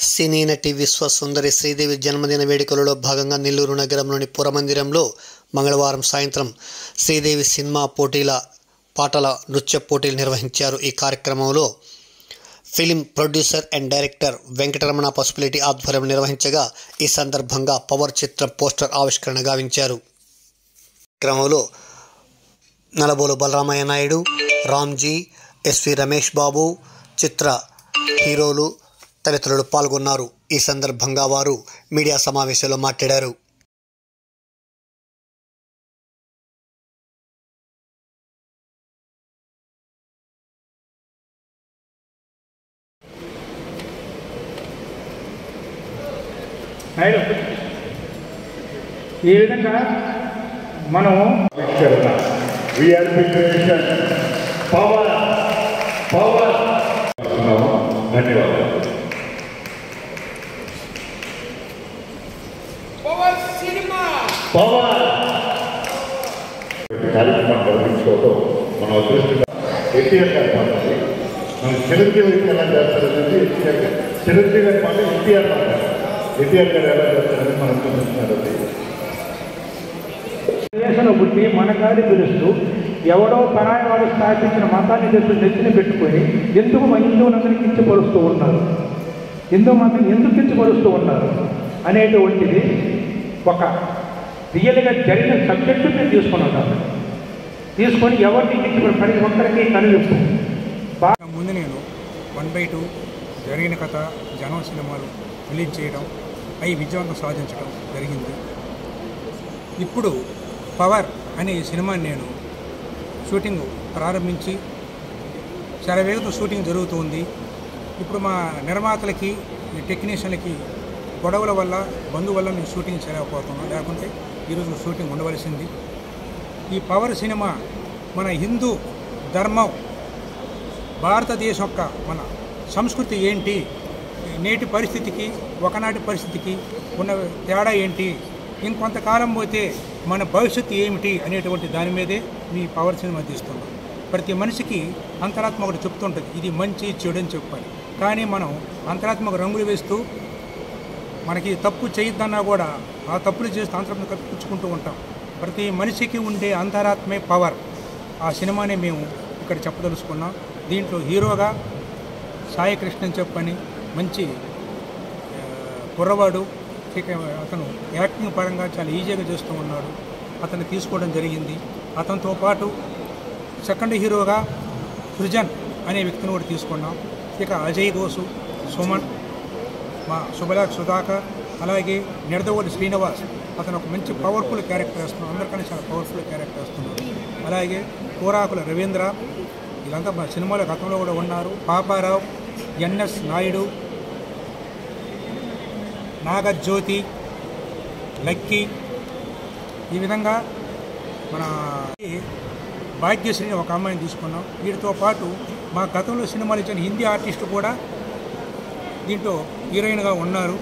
సినీ నటి విశ్వసుందరి శ్రీదేవి జన్మదిన వేడుకలలో భాగంగా నెల్లూరు నగరంలోని పురమందిరంలో మంగళవారం సాయంత్రం శ్రీదేవి సినిమా పోటీల పాటల నృత్య పోటీలు నిర్వహించారు. ఈ కార్యక్రమంలో film producer and director Venkataramana Pasupuleti ఆధ్వర్యం నిర్వహించగా ఈ సందర్భంగా పవర్ చిత్రం పోస్టర్ ఆవిష్కరణ గావించారు. కార్యక్రమంలో నలబోలు బలరామయ్య నాయుడు, రామ్జీ, ఎస్వి రమేష్ బాబు, చిత్ర హీరోలు తదితరులు పాల్గొన్నారు. ఈ సందర్భంగా వారు మీడియా సమావేశంలో మాట్లాడారు. ఈ విధంగా మనం ధన్యవాదాలు. కార్యక్రమం నిర్వహించుకోవడం మన అదృష్టంగా ఎన్టీఆర్ గారి మాట మన చిరంజీవి ఎలా చేస్తారనేది చిరంజీవి గారి మాట ఎన్టీఆర్ మాట ఎన్టీఆర్ గారు ఎలా చేస్తారని మనం చూపిస్తున్నారు. దేశంలో పుట్టి మన గాలి పిలుస్తూ ఎవడో పరాయి వాడు స్థాపించిన మతాన్ని నెత్తిన పెట్టుకొని ఎందుకు మా హిందువులందరినీ కించపరుస్తూ ఉన్నారు, హిందూ మతాన్ని ఎందుకు కించపరుస్తూ ఉన్నారు అనేటువంటిది ఒక రియల్గా జరిగిన సబ్జెక్టు నేను తీసుకున్నాను. తీసుకొని ఎవరిని కించపడి ప్రతి ఒక్కరికి కనువిప్పు. బాగా ముందు నేను 1/2 జరిగిన కథ జనం సినిమాలు రిలీజ్ చేయడం అవి విజయవంతం సాధించడం జరిగింది. ఇప్పుడు పవర్ అనే ఈ సినిమాని నేను షూటింగ్ ప్రారంభించి చాలా వేగంతో షూటింగ్ జరుగుతుంది. ఇప్పుడు మా నిర్మాతలకి టెక్నీషియన్లకి గొడవల వల్ల బంధువు వల్ల నేను షూటింగ్ చేయలేకపోతున్నాను, లేకుంటే ఈరోజు షూటింగ్ ఉండవలసింది. ఈ పవర్ సినిమా మన హిందూ ధర్మం, భారతదేశం యొక్క మన సంస్కృతి ఏంటి, నేటి పరిస్థితికి ఒకనాటి పరిస్థితికి ఉన్న తేడా ఏంటి, ఇంకొంతకాలం పోతే మన భవిష్యత్తు ఏమిటి అనేటువంటి దాని మీదే మీ పవర్ సినిమా తీస్తున్నాం. ప్రతి మనిషికి అంతరాత్మ ఒకటి చెప్తుంటుంది, ఇది మంచి చెడు అని చెప్పాలి. కానీ మనం అంతరాత్మకు రంగులు వేస్తూ మనకి తప్పు చేయొద్దన్నా కూడా ఆ తప్పులు చేస్తూ అంతరాత్మ కప్పించుకుంటూ ఉంటాం. ప్రతి మనిషికి ఉండే అంతరాత్మే పవర్. ఆ సినిమానే మేము ఇక్కడ చెప్పదలుచుకున్నాం. దీంట్లో హీరోగా సాయి కృష్ణ చెప్పని మంచి కుర్రవాడు, అతను యాక్టింగ్ పరంగా చాలా ఈజీగా చేస్తూ ఉన్నాడు, అతన్ని తీసుకోవడం జరిగింది. అతనితో పాటు సెకండ్ హీరోగా సృజన్ అనే వ్యక్తిని కూడా తీసుకున్నాం. ఇక అజయ్ ఘోష్, సుమన్, మా శుభలాక్ సుధాకర్, అలాగే నిడదవోడి శ్రీనివాస్, అతను ఒక మంచి పవర్ఫుల్ క్యారెక్టర్ వేస్తున్నాడు, అందరికన్నా చాలా పవర్ఫుల్ క్యారెక్టర్ వేస్తున్నాడు. అలాగే కూరాకుల రవీంద్ర, వీళ్ళంతా మా సినిమాలో గతంలో కూడా ఉన్నారు. పాపారావు, ఎన్ఎస్ నాయుడు, నాగజ్యోతి, లక్కీ, ఈ విధంగా మన భాగ్యశ్రీని ఒక అమ్మాయిని తీసుకున్నాం. వీటితో పాటు మా గతంలో సినిమాలు ఇచ్చిన హిందీ ఆర్టిస్టు కూడా దీంట్లో హీరోయిన్గా ఉన్నారు.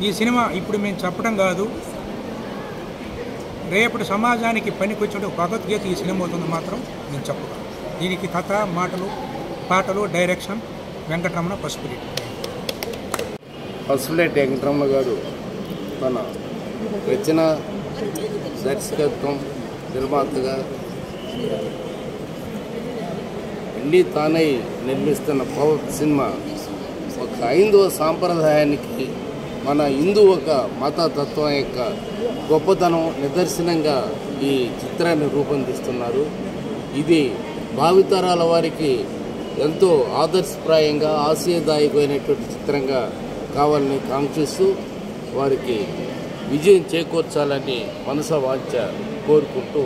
ఈ సినిమా ఇప్పుడు మేము చెప్పడం కాదు, రేపటి సమాజానికి పనికొచ్చే భగవద్గీత ఈ సినిమా అవుతుంది మాత్రం నేను చెప్పగలను. దీనికి కథ, మాటలు, పాటలు, డైరెక్షన్ వెంకటరమణ పసుపులేటి. పసుపులేటి వెంకటరమణ గారు తన రచన, దర్శకత్వం, నిర్మాతగా అన్నీ తానై నిర్మిస్తున్న పవర్ సినిమా ఒక హైందవ సాంప్రదాయానికి, మన హిందూ ఒక మతతత్వం యొక్క గొప్పతనం నిదర్శనంగా ఈ చిత్రాన్ని రూపొందిస్తున్నారు. ఇది భావితరాల వారికి ఎంతో ఆదర్శప్రాయంగా ఆశయదాయకమైనటువంటి చిత్రంగా కావాలని కాంక్షిస్తూ వారికి విజయం చేకూర్చాలని మనస వాంఛ కోరుకుంటూ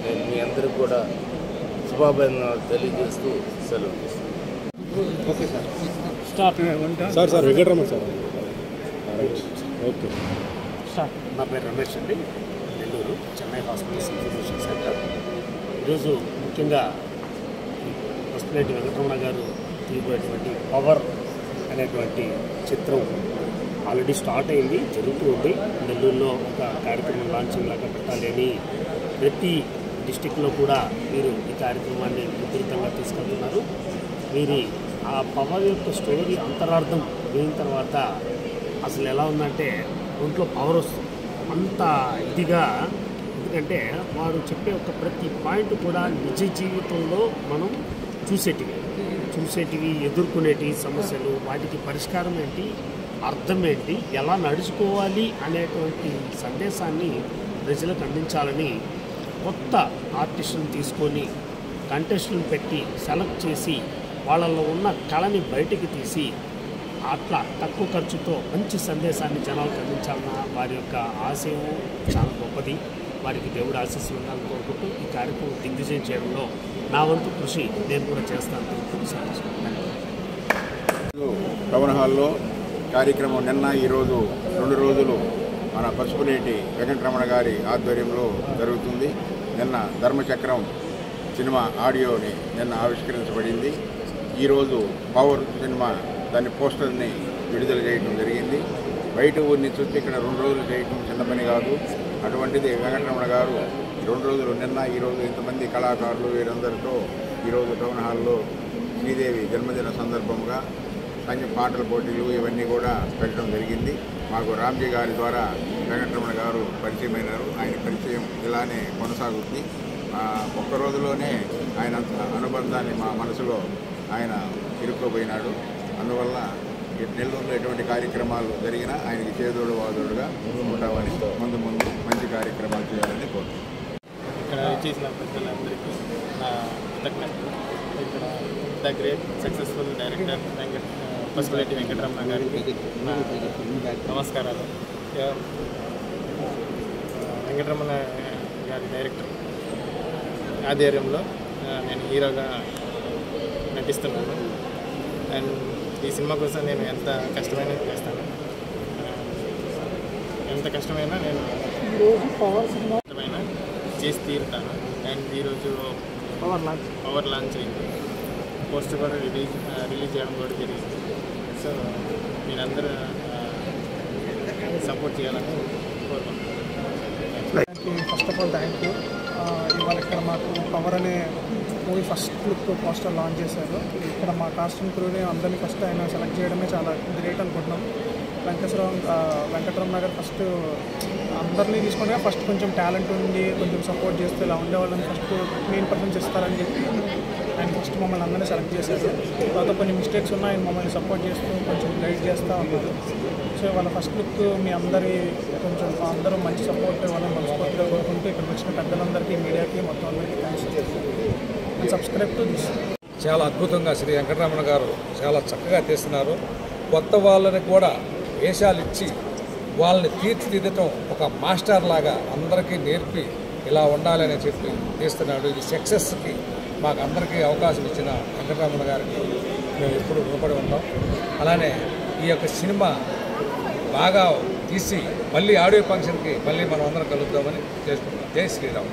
నేను మీ అందరికీ కూడా శుభాభినందనలు తెలియజేస్తూ సెలవు తీసుకుంటాను. Okay sir, start sir Venkataramana sir. Okay start. నా పేరు రమేష్ అండి, Nellore Chennai hospitals information centre. ఈరోజు ముఖ్యంగా పసుపులేటి వెంకటరమణ గారు తీయబోయేటువంటి పవర్ అనేటువంటి చిత్రం ఆల్రెడీ స్టార్ట్ అయింది, జరుగుతూ ఉంది. నెల్లూరులో ఒక కార్యక్రమం లాంచింగ్ లాగా పెట్టాలి అని ప్రతి డిస్టిక్లో కూడా వీరు ఈ కార్యక్రమాన్ని విస్తృతంగా తీసుకెళ్తున్నారు. వీరి ఆ పవర్ యొక్క స్టోరీ అంతరార్థం విన్న తర్వాత అసలు ఎలా ఉందంటే ఒంట్లో పవర్ వస్తుంది అంత ఇదిగా. ఎందుకంటే వారు చెప్పే ఒక ప్రతి పాయింట్ కూడా నిజ జీవితంలో మనం చూసేటివి ఎదుర్కొనేటివి సమస్యలు, వాటికి పరిష్కారం ఏంటి, అర్థం ఏంటి, ఎలా నడుచుకోవాలి అనేటువంటి సందేశాన్ని ప్రజలకు అందించాలని కొత్త ఆర్టిస్టులను తీసుకొని కంటెస్టులను పెట్టి సెలెక్ట్ చేసి వాళ్ళల్లో ఉన్న కళని బయటికి తీసి అట్లా తక్కువ ఖర్చుతో మంచి సందేశాన్ని జనాలకు అందించాలన్న వారి యొక్క ఆశయం చాలా గొప్పది. వారికి దేవుడు ఆశీస్సులు ఉండాలని కోరుకుంటూ ఈ కార్యక్రమం దిగ్విజయం చేయడంలో నా వంతు కృషి నేను కూడా చేస్తాను. టౌన్ హాల్లో కార్యక్రమం నిన్న ఈరోజు 2 రోజులు మన పసుపులేటి వెంకటరమణ గారి ఆధ్వర్యంలో జరుగుతుంది. నిన్న ధర్మచక్రం సినిమా ఆడియోని నిన్న ఆవిష్కరించబడింది. ఈరోజు పవర్ సినిమా దాని పోస్టర్ని విడుదల చేయడం జరిగింది. బయట ఊరిని చుట్టూ ఇక్కడ 2 రోజులు చేయటం చిన్న పని కాదు. అటువంటిది వెంకటరమణ గారు 2 రోజులు నిన్న ఈరోజు ఇంతమంది కళాకారులు వీరందరితో ఈరోజు టౌన్ హాల్లో శ్రీదేవి జన్మదిన సందర్భంగా పాటల పోటీలు ఇవన్నీ కూడా పెట్టడం జరిగింది. మాకు రామ్జీ గారి ద్వారా వెంకటరమణ గారు పరిచయమైనారు. ఆయన పరిచయం ఇలానే కొనసాగుతుంది. ఒక్క రోజులోనే ఆయన అనుబంధాన్ని మా మనసులో ఆయన ఇరుక్కోపోయినాడు. అందువల్ల నెల్లూరులో ఎటువంటి కార్యక్రమాలు జరిగినా ఆయనకి చేదోడు వాదోడుగా ఉంటామని ముందు మంచి కార్యక్రమాలు చేయాలని కోరుతున్నాను. ఇక్కడ చేసిన పెద్దలందరికీ నా కృతజ్ఞతలు. ఇక్కడ the great successful director Pasupuleti Venkataramana గారికి నా నమస్కారాలు. వెంకటరమణ గారి డైరెక్టర్ ఆధ్వర్యంలో నేను హీరోగా నటిస్తున్నాను. అండ్ ఈ సినిమా కోసం నేను ఎంత కష్టమైనా చేస్తాను. ఎంత కష్టమైనా నేను కష్టమైనా చేసి తీరుతాను. అండ్ ఈరోజు పవర్ లాంచ్ అయింది. పోస్టర్ కూడా రిలీజ్ చేయడం కూడా జరిగింది. సో మీరందరూ సపోర్ట్ చేయాలని కోరుకుంటున్నాను. First of all thank you. ఇవాళ ఇక్కడ మాకు పవర్ అనే movie first look poster launch చేశారు. ఇక్కడ మా కాస్ట్యూమ్ క్రూని అందరినీ ఫస్ట్ ఆయన సెలెక్ట్ చేయడమే చాలా గ్రేట్ అనుకుంటున్నాం. వెంకటరమణ గారు ఫస్ట్ అందరినీ తీసుకుంటే ఫస్ట్ కొంచెం టాలెంట్ ఉండి కొంచెం సపోర్ట్ చేస్తే ఇలా ఉండేవాళ్ళని ఫస్ట్ మెయిన్ పర్సన్స్ ఇస్తారని చెప్పి ఆయన ఫస్ట్ మమ్మల్ని అందరినీ సెలెక్ట్ చేశారు. తర్వాత కొన్ని మిస్టేక్స్ ఉన్నా ఆయన మమ్మల్ని సపోర్ట్ చేస్తూ కొంచెం గైడ్ చేస్తూ ఉన్నారు. సో వాళ్ళ ఫస్ట్ లుక్ మీ అందరి కొంచెం అందరూ మంచి సపోర్ట్ వాళ్ళని మనస్ఫూర్తిగా కోరుకుంటూ ఇక్కడికి వచ్చిన పెద్దలందరికీ మీడియాకి మొత్తం అందరికీ thanks. And subscribe to this. చాలా అద్భుతంగా శ్రీ వెంకటరమణ గారు చాలా చక్కగా తీస్తున్నారు. కొత్త వాళ్ళని కూడా వేషాలు ఇచ్చి వాళ్ళని తీర్చిదిద్దటం ఒక మాస్టర్ లాగా అందరికీ నేర్పి ఇలా ఉండాలని చెప్పి తీస్తున్నాడు. ఇది సక్సెస్కి మాకు అందరికీ అవకాశం ఇచ్చిన వెంకటరమణ గారికి మేము ఎప్పుడు రుణపడి ఉంటాం. అలానే ఈ యొక్క సినిమా బాగా తీసి మళ్ళీ ఆడియో ఫంక్షన్కి మళ్ళీ మనం అందరం కలుద్దామని చేసుకుంటాం. జై శ్రీరామ్.